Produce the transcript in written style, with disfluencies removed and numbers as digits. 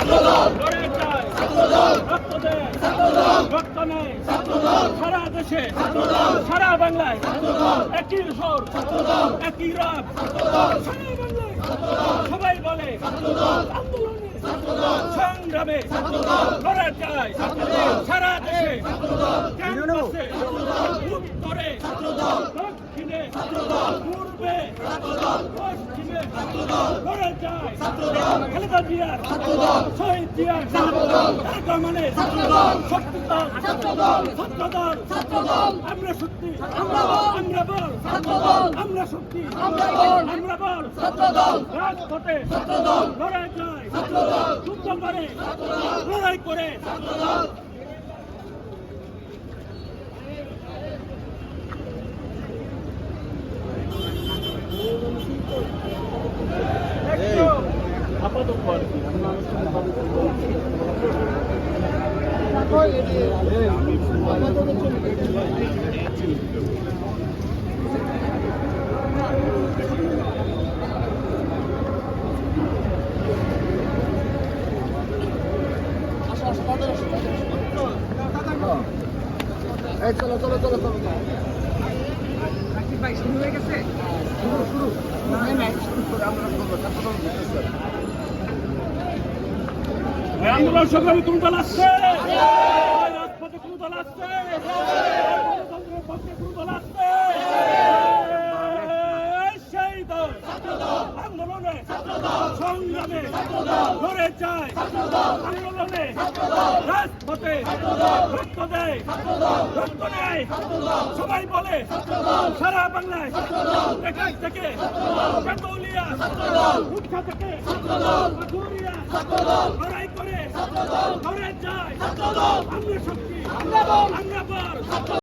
লড়ে যায়, রক্ত দেয়, রক্ত নেয়, সারা দেশে সারা বাংলায় একই সুর, একই রাগ, সারা বাংলায় সবাই বলে আন্দোলনে সংগ্রামে লড়ে যায়, সারা দেশে ক্যাম্পাসে উত্তরে দক্ষিণে পূর্বে পশ্চিমে লড়ে যায় খালেদা জিয়ার শহীদ জিয়ার রহমানের শক্তিদল ছাত্রদল আমরা শক্তি আমরা বল আমরা শক্তি আমরা বল রাজপথে লড়াই যায় যুদ্ধ করে লড়াই করে আপাতত চলো চলো চলো চলো ভাই শুরু হয়ে গেছে শুরু আন্দোলন সংগ্রামী কোন দল আসছে রাজপথে কোন দল আসছে গণতন্ত্রের পক্ষে কোন দল আসছে সেই দল আন্দোলনে সংগ্রামে লড়ে যায় আন্দোলনে রাজপথে রক্ত দেয় রক্ত নেয় সবাই বলে সারা বাংলায় এখান থেকে কাতৌলিয়া উৎসা থেকে মাধুরিয়া লড়াই করে লড়ে যায় আমরা শক্তি আমরা বল